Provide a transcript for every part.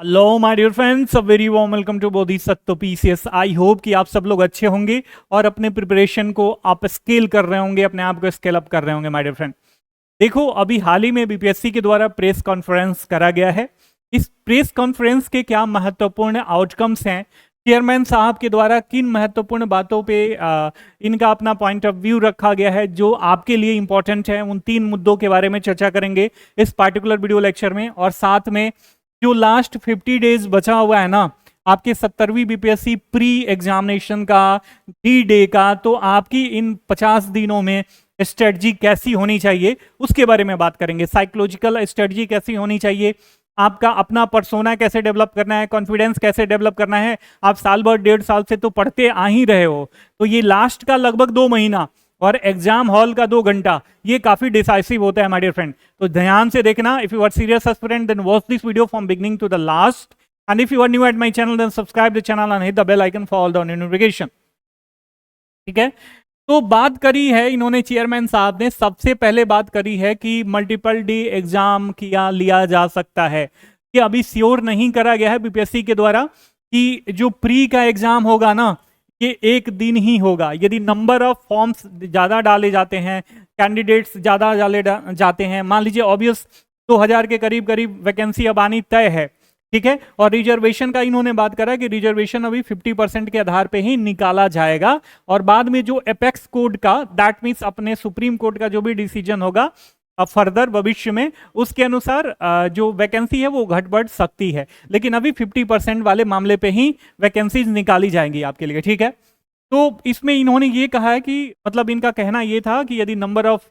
Hello my dear friends, a very warm welcome to Bodhisattva PCS. I hope कि आप सब लोग अच्छे होंगे और अपने प्रिपरेशन को आप स्केल कर रहे होंगे, अपने आप को स्केल अप कर रहे होंगे। माय डियर फ्रेंड, देखो अभी हाल ही में बीपीएससी के द्वारा प्रेस कॉन्फ्रेंस करा गया है। इस प्रेस कॉन्फ्रेंस के क्या महत्वपूर्ण आउटकम्स हैं, चेयरमैन साहब के द्वारा किन महत्वपूर्ण बातों पे इनका अपना पॉइंट ऑफ व्यू रखा गया है जो आपके लिए इंपॉर्टेंट है, उन 3 मुद्दों के बारे में चर्चा करेंगे इस पार्टिकुलर वीडियो लेक्चर में। और साथ में जो लास्ट 50 डेज बचा हुआ है ना आपके 70वीं बीपीएससी प्री एग्जामिनेशन का, डी डे का, तो आपकी इन 50 दिनों में स्ट्रेटजी कैसी होनी चाहिए उसके बारे में बात करेंगे। साइकोलॉजिकल स्ट्रेटजी कैसी होनी चाहिए, आपका अपना पर्सोना कैसे डेवलप करना है, कॉन्फिडेंस कैसे डेवलप करना है। आप साल भर 1.5 साल से तो पढ़ते आ ही रहे हो, तो ये लास्ट का लगभग 2 महीना और एग्जाम हॉल का 2 घंटा ये काफी डिसाइसिव होता है माय डियर फ्रेंड। तो ध्यान से देखना। If you are serious aspirant then watch this video from beginning to the last, and if you are new at my channel then subscribe the channel and hit the bell icon for all the notification. ठीक है, तो बात करी है इन्होंने, chairman साहब ने सबसे पहले बात करी है कि मल्टीपल डे एग्जाम किया लिया जा सकता है। कि अभी श्योर नहीं करा गया है बीपीएससी के द्वारा कि जो प्री का एग्जाम होगा ना ये एक दिन ही होगा। यदि नंबर ऑफ फॉर्म्स ज़्यादा डाले जाते हैं, कैंडिडेट्स ज़्यादा डाले जाते हैं, मान लीजिए ऑब्वियस 2000 के करीब करीब वैकेंसी अब आनी तय है। ठीक है, और रिजर्वेशन का इन्होंने बात करा कि रिजर्वेशन अभी 50% के आधार पे ही निकाला जाएगा, और बाद में जो अपेक्स कोर्ट का, दैट मीन्स अपने सुप्रीम कोर्ट का जो भी डिसीजन होगा फर्दर भविष्य में, उसके अनुसार जो वैकेंसी है वो घट बढ़ सकती है, लेकिन अभी 50% वाले मामले पे ही वैकेंसीज निकाली जाएंगी आपके लिए। ठीक है, तो इसमें इन्होंने ये कहा है कि मतलब इनका कहना ये था कि यदि नंबर ऑफ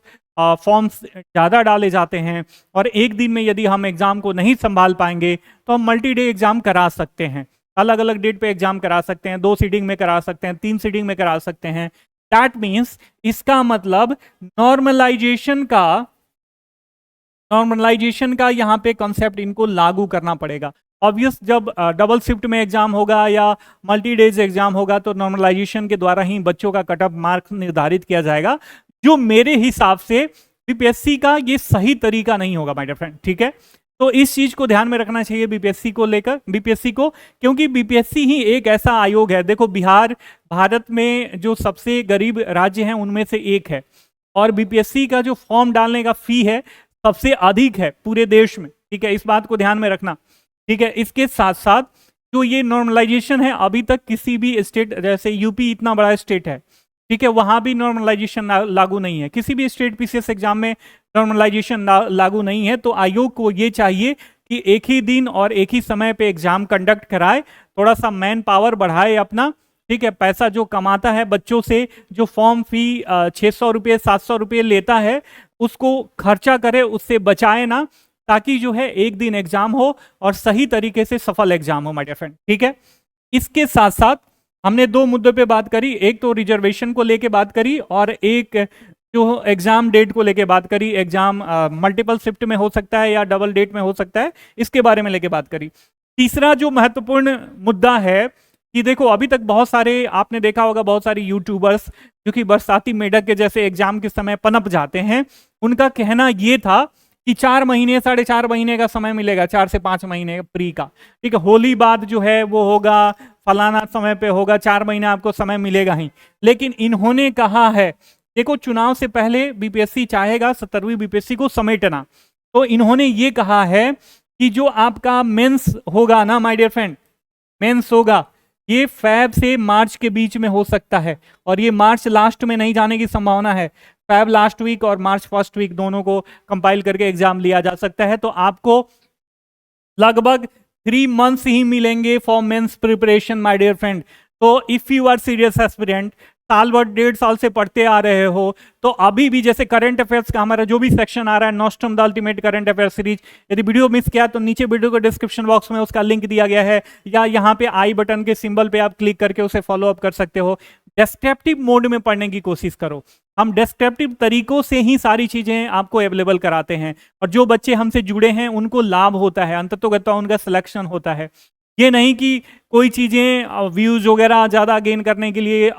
फॉर्म्स ज़्यादा डाले जाते हैं और एक दिन में यदि हम एग्जाम को नहीं संभाल पाएंगे तो हम मल्टी डे एग्जाम करा सकते हैं, अलग अलग डेट पे एग्जाम करा सकते हैं, 2 सीटिंग में करा सकते हैं, 3 सीटिंग में करा सकते हैं। दैट मीन्स इसका मतलब नॉर्मलाइजेशन का यहाँ पे कॉन्सेप्ट इनको लागू करना पड़ेगा। ऑब्वियस जब डबल शिफ्ट में एग्जाम होगा या मल्टी डेज एग्जाम होगा तो नॉर्मलाइजेशन के द्वारा ही बच्चों का कट ऑफ मार्क्स निर्धारित किया जाएगा, जो मेरे हिसाब से बीपीएससी का ये सही तरीका नहीं होगा माय डियर फ्रेंड। ठीक है, तो इस चीज को ध्यान में रखना चाहिए बीपीएससी को लेकर, बीपीएससी को, क्योंकि बीपीएससी ही एक ऐसा आयोग है। देखो बिहार भारत में जो सबसे गरीब राज्य हैं उनमें से एक है, और बीपीएससी का जो फॉर्म डालने का फी है सबसे अधिक है पूरे देश में। ठीक है, इस बात को ध्यान में रखना। ठीक है, इसके साथ साथ जो ये नॉर्मलाइजेशन है अभी तक किसी भी स्टेट, जैसे यूपी इतना बड़ा स्टेट है, ठीक है, वहां भी नॉर्मलाइजेशन लागू नहीं है। किसी भी स्टेट पीसीएस एग्जाम में नॉर्मलाइजेशन लागू नहीं है। तो आयोग को ये चाहिए कि एक ही दिन और एक ही समय पे एग्जाम कंडक्ट कराए, थोड़ा सा मैन पावर बढ़ाए अपना। ठीक है, पैसा जो कमाता है बच्चों से, जो फॉर्म फी 600 रुपये 700 रुपये लेता है, उसको खर्चा करे, उससे बचाए ना, ताकि जो है एक दिन एग्जाम हो और सही तरीके से सफल एग्जाम हो माय डियर फ्रेंड। ठीक है, इसके साथ साथ हमने 2 मुद्दों पे बात करी, एक तो रिजर्वेशन को लेके बात करी और एक जो एग्जाम डेट को लेके बात करी। एग्जाम मल्टीपल शिफ्ट में हो सकता है या डबल डेट में हो सकता है, इसके बारे में लेके बात करी। तीसरा जो महत्वपूर्ण मुद्दा है कि देखो अभी तक बहुत सारे, आपने देखा होगा बहुत सारे यूट्यूबर्स जो कि बरसाती मेढक के जैसे एग्जाम के समय पनप जाते हैं, उनका कहना ये था कि 4 महीने 4.5 महीने का समय मिलेगा, 4 से 5 महीने प्री का। ठीक है, होली बाद जो है वो होगा, फलाना समय पे होगा, 4 महीने आपको समय मिलेगा ही। लेकिन इन्होंने कहा है, देखो चुनाव से पहले बीपीएससी चाहेगा 70वीं बीपीएससी को समेटना, तो इन्होंने ये कहा है कि जो आपका मेंस होगा ना माय डियर फ्रेंड, मेंस होगा ये फैब से मार्च के बीच में हो सकता है, और ये मार्च लास्ट में नहीं जाने की संभावना है। फैब लास्ट वीक और मार्च फर्स्ट वीक दोनों को कंपाइल करके एग्जाम लिया जा सकता है। तो आपको लगभग 3 मंथ्स ही मिलेंगे for mains preparation my dear friend. तो if you are serious aspirant, साल भर 1.5 साल से पढ़ते आ रहे हो, तो अभी भी जैसे करंट अफेयर्स का हमारा जो भी सेक्शन आ रहा है, Nostrum the ultimate current affair series, यदि वीडियो मिस किया तो नीचे वीडियो के डिस्क्रिप्शन बॉक्स में उसका लिंक दिया गया है, या यहाँ पे आई बटन के सिंबल पे आप क्लिक करके उसे फॉलो अप कर सकते हो। डेस्क्रिप्टिव मोड में पढ़ने की कोशिश करो, हम डेस्क्रिप्टिव तरीकों से ही सारी चीजें आपको अवेलेबल कराते हैं, और जो बच्चे हमसे जुड़े हैं उनको लाभ होता है, अंततोगत्वा उनका सिलेक्शन होता है। ये नहीं कि कोई चीजें व्यूज वगैरह ज्यादा गेन करने के लिए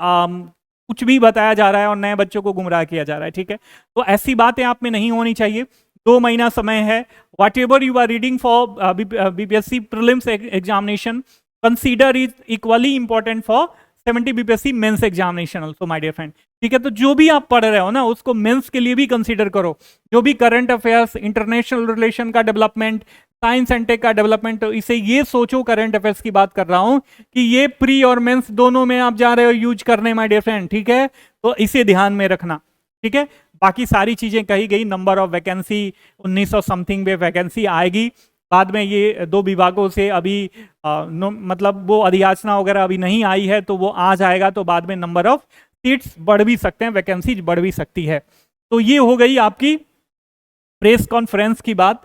कुछ भी बताया जा रहा है और नए बच्चों को गुमराह किया जा रहा है। ठीक है, तो ऐसी बातें आप में नहीं होनी चाहिए। 2 महीना समय है। Whatever you are reading for BPSC prelims examination consider is equally important for 70 BPSC mains examination also my dear friend. ठीक है, तो जो भी आप पढ़ रहे हो ना उसको मेंस के लिए भी कंसीडर करो। जो भी करंट अफेयर्स, इंटरनेशनल रिलेशन का डेवलपमेंट, साइंस एंड टेक का डेवलपमेंट, तो इसे ये सोचो, करंट अफेयर्स की बात कर रहा हूं कि ये प्री और मेंस दोनों में आप जा रहे हो यूज करने माय डियर फ्रेंड। ठीक है, तो इसे ध्यान में रखना। ठीक है, बाकी सारी चीजें कही गई। नंबर ऑफ वैकेंसी 1900 समथिंग में वैकेंसी आएगी। बाद में ये 2 विभागों से अभी मतलब वो अधियाचना वगैरह अभी नहीं आई है, तो वो आ जाएगा, तो बाद में नंबर ऑफ सीट्स बढ़ भी सकते हैं, वैकेंसी बढ़ भी सकती है। तो ये हो गई आपकी प्रेस कॉन्फ्रेंस की बात।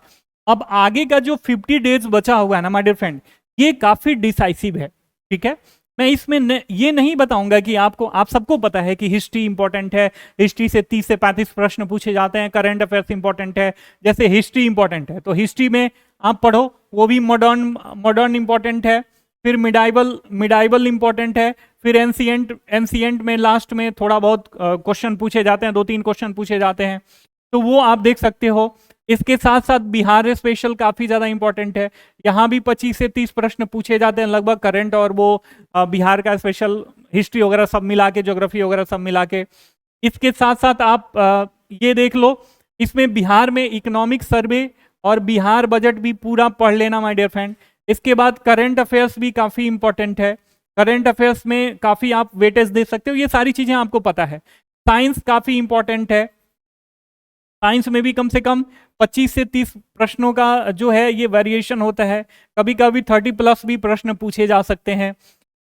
अब आगे का जो 50 डेज बचा हुआ है ना माय डियर फ्रेंड, ये काफी डिसाइसिव है। ठीक है, मैं इसमें ये नहीं बताऊंगा कि आपको, आप सबको पता है कि हिस्ट्री इंपॉर्टेंट है, हिस्ट्री से 30 से 35 प्रश्न पूछे जाते हैं, करंट अफेयर्स इंपॉर्टेंट है, जैसे हिस्ट्री इंपॉर्टेंट है तो हिस्ट्री में आप पढ़ो, वो भी मॉडर्न इंपॉर्टेंट है, फिर मिडाइवल इंपॉर्टेंट है, फिर एंशिएंट में लास्ट में थोड़ा बहुत क्वेश्चन पूछे जाते हैं, 2-3 क्वेश्चन पूछे जाते हैं, तो वो आप देख सकते हो। इसके साथ साथ बिहार स्पेशल काफी ज्यादा इंपॉर्टेंट है, यहाँ भी 25 से 30 प्रश्न पूछे जाते हैं लगभग, करंट और वो बिहार का स्पेशल, हिस्ट्री वगैरह सब मिला के, ज्योग्राफी वगैरह सब मिला के। इसके साथ साथ आप ये देख लो, इसमें बिहार में इकोनॉमिक सर्वे और बिहार बजट भी पूरा पढ़ लेना माय डियर फ्रेंड। इसके बाद करंट अफेयर्स भी काफी इंपॉर्टेंट है, करंट अफेयर्स में काफी आप वेटेज दे सकते हो, ये सारी चीजें आपको पता है। साइंस काफी इंपॉर्टेंट है, साइंस में भी कम से कम 25 से 30 प्रश्नों का जो है ये वेरिएशन होता है, कभी कभी 30+ भी प्रश्न पूछे जा सकते हैं।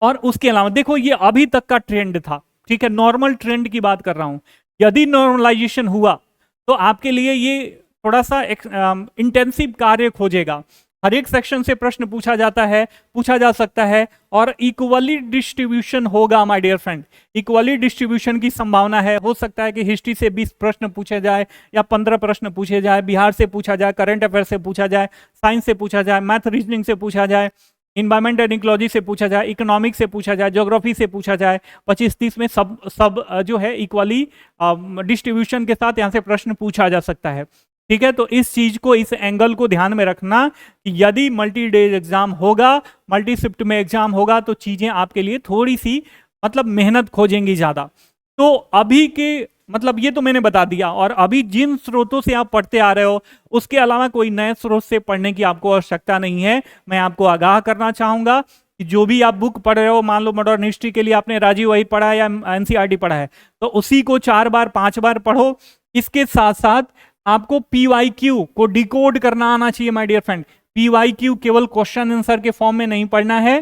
और उसके अलावा देखो, ये अभी तक का ट्रेंड था। ठीक है, नॉर्मल ट्रेंड की बात कर रहा हूं। यदि नॉर्मलाइजेशन हुआ तो आपके लिए ये थोड़ा सा इंटेंसिव कार्य खोजेगा। हर एक सेक्शन से प्रश्न पूछा जा सकता है, और इक्वली डिस्ट्रीब्यूशन होगा my dear friend. Equally distribution की संभावना है। हो सकता है कि हिस्ट्री से 20 प्रश्न पूछे जाए या 15 प्रश्न पूछे जाए, बिहार से पूछा जाए, करंट अफेयर से पूछा जाए, साइंस से पूछा जाए, मैथ रीजनिंग से पूछा जाए, इन्वायरमेंट एंड इकोलॉजी से पूछा जाए, इकोनॉमिक से पूछा जाए, ज्योग्राफी से पूछा जाए। 25-30 में सब जो है इक्वली डिस्ट्रीब्यूशन के साथ यहाँ से प्रश्न पूछा जा सकता है। ठीक है, तो इस चीज को, इस एंगल को ध्यान में रखना कि यदि मल्टी डेज एग्जाम होगा, मल्टी शिफ्ट में एग्जाम होगा, तो चीजें आपके लिए थोड़ी सी मतलब मेहनत खोजेंगी ज्यादा। तो अभी के मतलब ये तो मैंने बता दिया, और अभी जिन स्रोतों से आप पढ़ते आ रहे हो उसके अलावा कोई नए स्रोत से पढ़ने की आपको आवश्यकता नहीं है। मैं आपको आगाह करना चाहूंगा कि जो भी आप बुक पढ़ रहे हो, मान लो मॉडर्न हिस्ट्री के लिए आपने राजीव वही पढ़ा है या एनसीईआरटी पढ़ा है, तो उसी को 4 बार 5 बार पढ़ो। इसके साथ साथ आपको पीवाईक्यू को डिकोड करना आना चाहिए माय डियर फ्रेंड। पीवाईक्यू केवल क्वेश्चन आंसर के फॉर्म में नहीं पढ़ना है।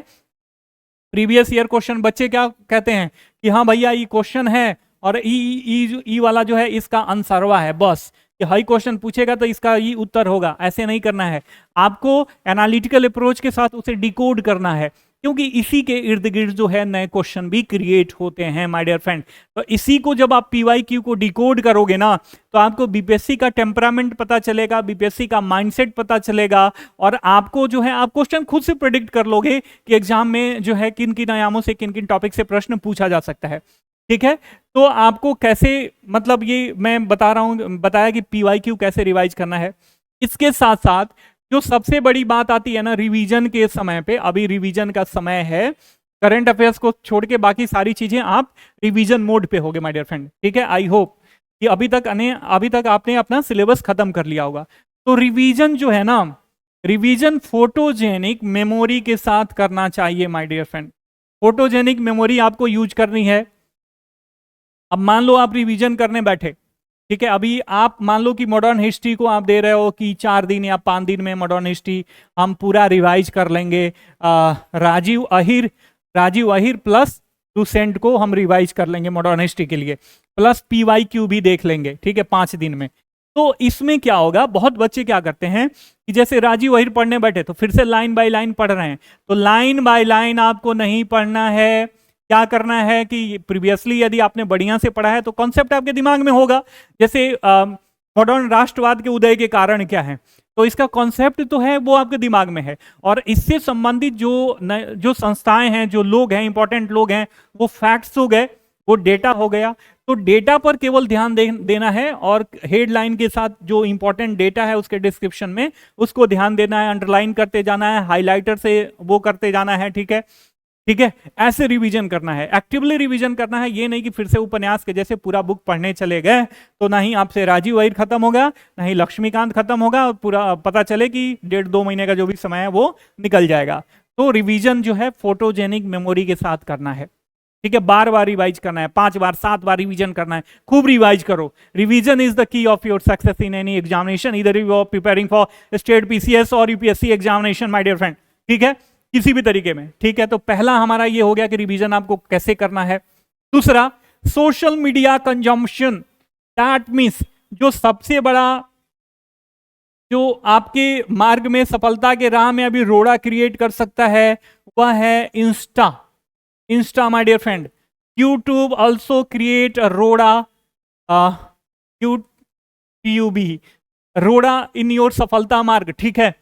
प्रीवियस ईयर क्वेश्चन, बच्चे क्या कहते हैं कि हाँ भैया ये क्वेश्चन है और ई वाला जो है इसका आंसरवा है, बस कि हाई क्वेश्चन पूछेगा तो इसका ये उत्तर होगा, ऐसे नहीं करना है। आपको एनालिटिकल अप्रोच के साथ उसे डिकोड करना है, क्योंकि इसी के इर्द गिर्द जो है नए क्वेश्चन भी क्रिएट होते हैं माय डियर फ्रेंड। तो इसी को जब आप पीवाईक्यू को डिकोड करोगे ना, तो आपको बीपीएससी का टेम्परामेंट पता चलेगा, बीपीएससी का माइंडसेट पता चलेगा, और आपको जो है आप क्वेश्चन खुद से प्रेडिक्ट कर लोगे कि एग्जाम में जो है किन किन आयामों से, किन किन टॉपिक से प्रश्न पूछा जा सकता है। ठीक है, तो आपको कैसे, मतलब ये मैं बता रहा हूं, बताया कि पीवाईक्यू कैसे रिवाइज करना है। इसके साथ साथ जो सबसे बड़ी बात आती है ना रिवीजन के समय पे, अभी रिवीजन का समय है, करंट अफेयर्स को छोड़ के बाकी सारी चीजें आप रिवीजन मोड पे होगे माय डियर फ्रेंड। ठीक है, आई होप कि अभी तक आपने अपना सिलेबस खत्म कर लिया होगा। तो रिवीजन जो है ना, रिवीजन फोटोजेनिक मेमोरी के साथ करना चाहिए my dear friend. Photogenic memory आपको यूज करनी है। अब मान लो आप रिवीजन करने बैठे, ठीक है, अभी आप मान लो कि मॉडर्न हिस्ट्री को आप दे रहे हो कि 4 दिन या 5 दिन में मॉडर्न हिस्ट्री हम पूरा रिवाइज कर लेंगे। राजीव अहिर प्लस लुसेंट को हम रिवाइज कर लेंगे मॉडर्न हिस्ट्री के लिए, प्लस पीवाईक्यू भी देख लेंगे, ठीक है, 5 दिन में। तो इसमें क्या होगा, बहुत बच्चे क्या करते हैं कि जैसे राजीव अहिर पढ़ने बैठे तो फिर से लाइन बाय लाइन पढ़ रहे हैं। तो लाइन बाय लाइन आपको नहीं पढ़ना है। क्या करना है कि प्रीवियसली यदि आपने बढ़िया से पढ़ा है तो कॉन्सेप्ट आपके दिमाग में होगा। जैसे मॉडर्न राष्ट्रवाद के उदय के कारण क्या है, तो इसका कॉन्सेप्ट तो है वो आपके दिमाग में है, और इससे संबंधित जो संस्थाएं हैं, जो लोग हैं, इंपॉर्टेंट लोग हैं, वो फैक्ट्स हो गए, वो डेटा हो गया। तो डेटा पर केवल ध्यान देना है और हेडलाइन के साथ जो इंपॉर्टेंट डेटा है उसके डिस्क्रिप्शन में उसको ध्यान देना है, अंडरलाइन करते जाना है, हाइलाइटर से वो करते जाना है। ठीक है, ठीक है, ऐसे रिवीजन करना है, एक्टिवली रिवीजन करना है। ये नहीं कि फिर से उपन्यास के जैसे पूरा बुक पढ़ने चले गए तो ना ही आपसे राजीव वहीर खत्म होगा, ना ही लक्ष्मीकांत खत्म होगा, और पूरा पता चले कि 1.5-2 महीने का जो भी समय है वो निकल जाएगा। तो रिवीजन जो है फोटोजेनिक मेमोरी के साथ करना है। ठीक है, बार बार रिवाइज करना है, 5 बार 7 बार रिवीजन करना है, खूब रिवाइज करो। Revision is the key of your success in any examination, इधर you are preparing for state PCS और UPSC examination my dear friend. ठीक है, किसी भी तरीके में। ठीक है, तो पहला हमारा ये हो गया कि रिवीजन आपको कैसे करना है। दूसरा, social media consumption, that means जो सबसे बड़ा जो आपके मार्ग में सफलता के राह में अभी रोड़ा क्रिएट कर सकता है वह है insta. Insta my dear friend, YouTube also create a रोड़ा, यूट्यूब रोड़ा इन योर सफलता मार्ग। ठीक है,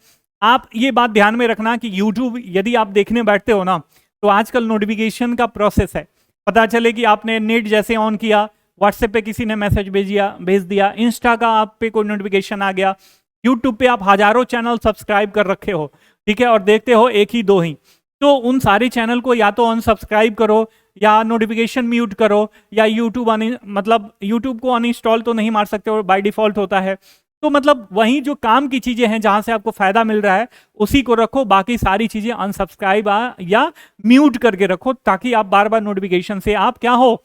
आप ये बात ध्यान में रखना कि यूट्यूब यदि आप देखने बैठते हो ना तो आजकल नोटिफिकेशन का प्रोसेस है। पता चले कि आपने नेट जैसे ऑन किया, व्हाट्सएप पे किसी ने मैसेज भेज दिया, इंस्टा का आप पे कोई नोटिफिकेशन आ गया, यूट्यूब पे आप हजारों चैनल सब्सक्राइब कर रखे हो। ठीक है, और देखते हो एक ही दो ही, तो उन सारे चैनल को या तो अनसब्सक्राइब करो या नोटिफिकेशन म्यूट करो, या यूट्यूब मतलब यूट्यूब को अनइंस्टॉल तो नहीं मार सकते, और बाय डिफॉल्ट होता है। तो मतलब वही जो काम की चीजें हैं जहां से आपको फायदा मिल रहा है उसी को रखो, बाकी सारी चीजें अनसब्सक्राइब या म्यूट करके रखो, ताकि आप बार बार नोटिफिकेशन से आप क्या हो,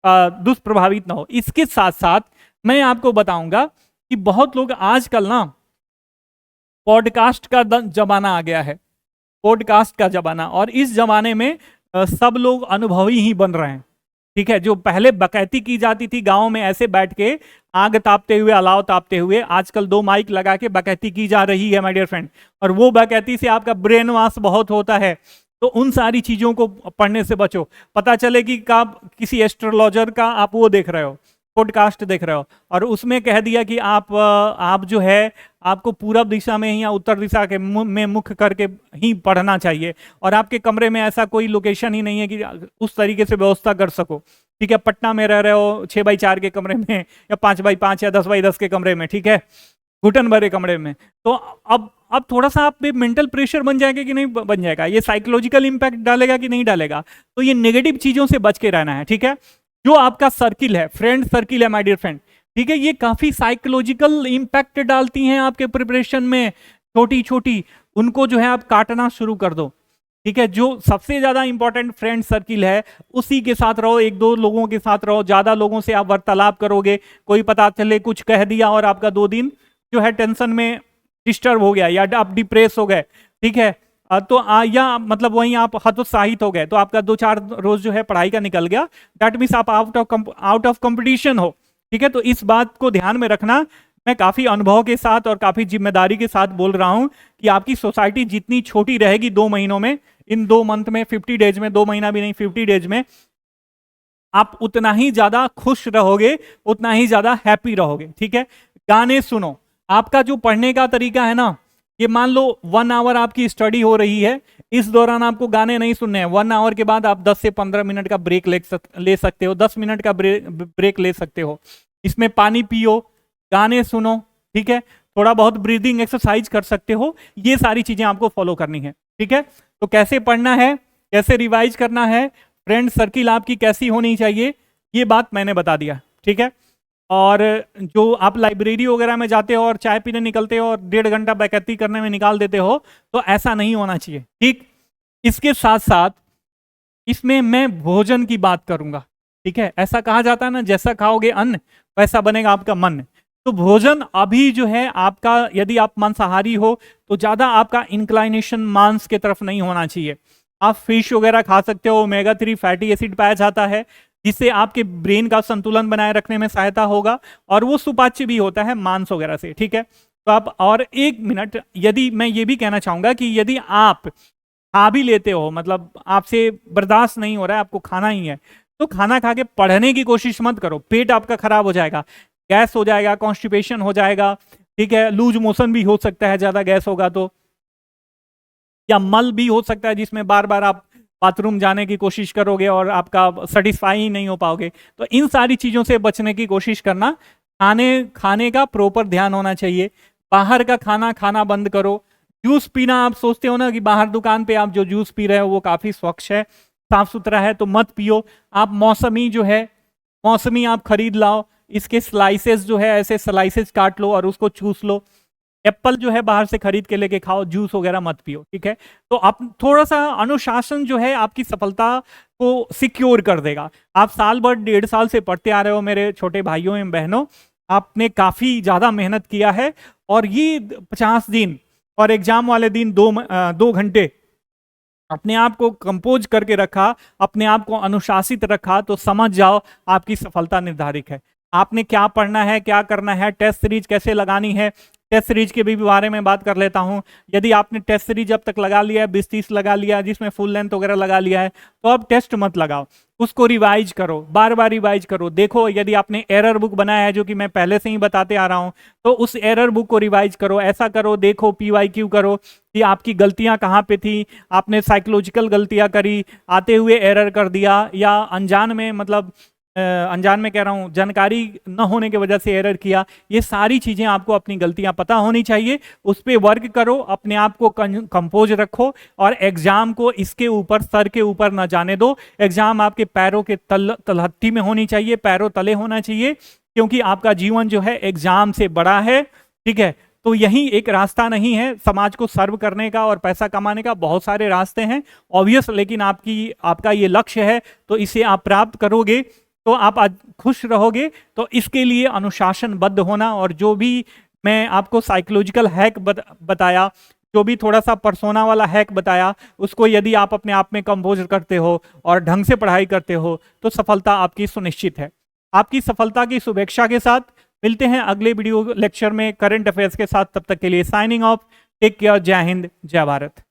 दुष्प्रभावित ना हो। इसके साथ साथ मैं आपको बताऊंगा कि बहुत लोग आजकल ना पॉडकास्ट का जमाना आ गया है, पॉडकास्ट का जमाना, और इस जमाने में सब लोग अनुभवी ही बन रहे हैं। ठीक है, जो पहले बकैती की जाती थी गांव में ऐसे बैठ के आग तापते हुए, अलाव तापते हुए, आजकल 2 माइक लगा के बकैती की जा रही है माय डियर फ्रेंड, और वो बकैती से आपका ब्रेन वॉश बहुत होता है। तो उन सारी चीजों को पढ़ने से बचो। पता चले कि आप किसी एस्ट्रोलॉजर का आप वो देख रहे हो, पॉडकास्ट देख रहे हो, और उसमें कह दिया कि आप जो है आपको पूरब दिशा में या उत्तर दिशा के में मुख करके ही पढ़ना चाहिए, और आपके कमरे में ऐसा कोई लोकेशन ही नहीं है कि उस तरीके से व्यवस्था कर सको। ठीक है, पटना में रह रहे हो 6x4 के कमरे में, या 5x5 या 10x10 के कमरे में, ठीक है, घुटन भरे कमरे में, तो अब थोड़ा सा आप पे मेंटल प्रेशर बन जाएगा कि नहीं बन जाएगा, ये साइकोलॉजिकल इंपैक्ट डालेगा कि नहीं डालेगा। तो ये नेगेटिव चीजों से बच के रहना है। ठीक है, जो आपका सर्किल है, फ्रेंड सर्किल है माय डियर फ्रेंड, ठीक है, ये काफी साइकोलॉजिकल इंपैक्ट डालती हैं आपके प्रिपरेशन में, छोटी छोटी, उनको जो है आप काटना शुरू कर दो। ठीक है, जो सबसे ज्यादा इंपॉर्टेंट फ्रेंड सर्किल है उसी के साथ रहो, 1-2 लोगों के साथ रहो। ज्यादा लोगों से आप वार्तालाप करोगे, कोई पता चले कुछ कह दिया और आपका 2 दिन जो है टेंशन में डिस्टर्ब हो गया, या आप डिप्रेस हो गए, ठीक है, तो या मतलब वहीं आप हतोत्साहित हो गए, तो आपका 2-4 रोज जो है पढ़ाई का निकल गया, दैट मीन्स आप आउट ऑफ कंपटीशन हो। ठीक है, तो इस बात को ध्यान में रखना। मैं काफी अनुभव के साथ और काफी जिम्मेदारी के साथ बोल रहा हूं कि आपकी सोसाइटी जितनी छोटी रहेगी 2 महीनों में, इन 2 मंथ में, 50 डेज में, 2 महीना भी नहीं 50 डेज में, आप उतना ही ज्यादा खुश रहोगे, उतना ही ज्यादा हैप्पी रहोगे। ठीक है, गाने सुनो। आपका जो पढ़ने का तरीका है ना, ये मान लो 1 आवर आपकी स्टडी हो रही है, इस दौरान आपको गाने नहीं सुनने हैं। 1 आवर के बाद आप 10 से 15 मिनट का ब्रेक ले सकते हो, 10 मिनट का ब्रेक ले सकते हो। इसमें पानी पियो, गाने सुनो, ठीक है, थोड़ा बहुत ब्रीदिंग एक्सरसाइज कर सकते हो। ये सारी चीजें आपको फॉलो करनी है। ठीक है, तो कैसे पढ़ना है, कैसे रिवाइज करना है, फ्रेंड सर्किल आपकी कैसी होनी चाहिए, ये बात मैंने बता दिया। ठीक है, और जो आप लाइब्रेरी वगैरह में जाते हो और चाय पीने निकलते हो और 1.5 घंटा बैकैती करने में निकाल देते हो, तो ऐसा नहीं होना चाहिए। ठीक, इसके साथ साथ इसमें मैं भोजन की बात करूंगा। ठीक है, ऐसा कहा जाता है ना, जैसा खाओगे अन्न वैसा बनेगा आपका मन। तो भोजन अभी जो है आपका, यदि आप मांसाहारी हो तो ज्यादा आपका इंक्लाइनेशन मांस के तरफ नहीं होना चाहिए। आप फिश वगैरह खा सकते हो, ओमेगा 3 फैटी एसिड पाया जाता है, जिससे आपके ब्रेन का संतुलन बनाए रखने में सहायता होगा, और वो सुपाच्य भी होता है मांस वगैरह से। ठीक है, तो आप, और 1 मिनट, यदि मैं ये भी कहना चाहूंगा कि यदि आप खा भी लेते हो, मतलब आपसे बर्दाश्त नहीं हो रहा है, आपको खाना ही है, तो खाना खा के पढ़ने की कोशिश मत करो, पेट आपका खराब हो जाएगा, गैस हो जाएगा, कॉन्स्टिपेशन हो जाएगा। ठीक है, लूज मोशन भी हो सकता है ज्यादा गैस होगा तो, या मल भी हो सकता है जिसमें बार बार आप बाथरूम जाने की कोशिश करोगे और आपका सेटिस्फाई ही नहीं हो पाओगे। तो इन सारी चीज़ों से बचने की कोशिश करना। खाने का प्रॉपर ध्यान होना चाहिए। बाहर का खाना खाना बंद करो। जूस पीना, आप सोचते हो ना कि बाहर दुकान पे आप जो जूस पी रहे हो वो काफ़ी स्वच्छ है, साफ सुथरा है, तो मत पियो। आप मौसमी जो है, मौसमी आप खरीद लाओ, इसके स्लाइसेस जो है ऐसे स्लाइसेस काट लो और उसको चूस लो। एप्पल जो है बाहर से खरीद के लेके खाओ, जूस वगैरह मत पियो, ठीक है। तो आप थोड़ा सा अनुशासन जो है आपकी सफलता को सिक्योर कर देगा। आप साल भर 1.5 साल से पढ़ते आ रहे हो मेरे छोटे भाइयों एवं बहनों, आपने काफी ज्यादा मेहनत किया है, और ये 50 दिन और एग्जाम वाले दिन 2 घंटे अपने आप को कंपोज करके रखा, अपने आप को अनुशासित रखा, तो समझ जाओ आपकी सफलता निर्धारित है। आपने क्या पढ़ना है, क्या करना है, टेस्ट सीरीज कैसे लगानी है, टेस्ट सीरीज के भी बारे में बात कर लेता हूं। यदि आपने टेस्ट सीरीज अब तक लगा लिया है, 20-30 लगा लिया, जिसमें फुल लेंथ वगैरह लगा लिया है, तो अब टेस्ट मत लगाओ, उसको रिवाइज करो, बार बार रिवाइज करो। देखो यदि आपने एरर बुक बनाया है, जो कि मैं पहले से ही बताते आ रहा हूं, तो उस एरर बुक को रिवाइज करो। ऐसा करो, देखो PYQ करो कि आपकी गलतियां कहाँ पे थी। आपने साइकोलॉजिकल गलतियां करी, आते हुए एरर कर दिया, या अनजान में, मतलब अनजान में कह रहा हूं, जानकारी न होने की वजह से एरर किया। ये सारी चीजें आपको अपनी गलतियां पता होनी चाहिए, उस पर वर्क करो, अपने आप को कंपोज रखो, और एग्जाम को इसके ऊपर, सर के ऊपर ना जाने दो। एग्जाम आपके पैरों के तलहटी में होनी चाहिए, पैरों तले होना चाहिए, क्योंकि आपका जीवन जो है एग्जाम से बड़ा है, ठीक है। तो यही एक रास्ता नहीं है समाज को सर्व करने का और पैसा कमाने का, बहुत सारे रास्ते हैं ऑब्वियस, लेकिन आपका ये लक्ष्य है, तो इसे आप प्राप्त करोगे तो आप आज खुश रहोगे। तो इसके लिए अनुशासनबद्ध होना, और जो भी मैं आपको साइकोलॉजिकल हैक बताया, जो भी थोड़ा सा पर्सोना वाला हैक बताया, उसको यदि आप अपने आप में कंपोज करते हो और ढंग से पढ़ाई करते हो, तो सफलता आपकी सुनिश्चित है। आपकी सफलता की शुभेच्छा के साथ मिलते हैं अगले वीडियो लेक्चर में करंट अफेयर्स के साथ। तब तक के लिए साइनिंग ऑफ, टेक केयर, जय हिंद, जय भारत।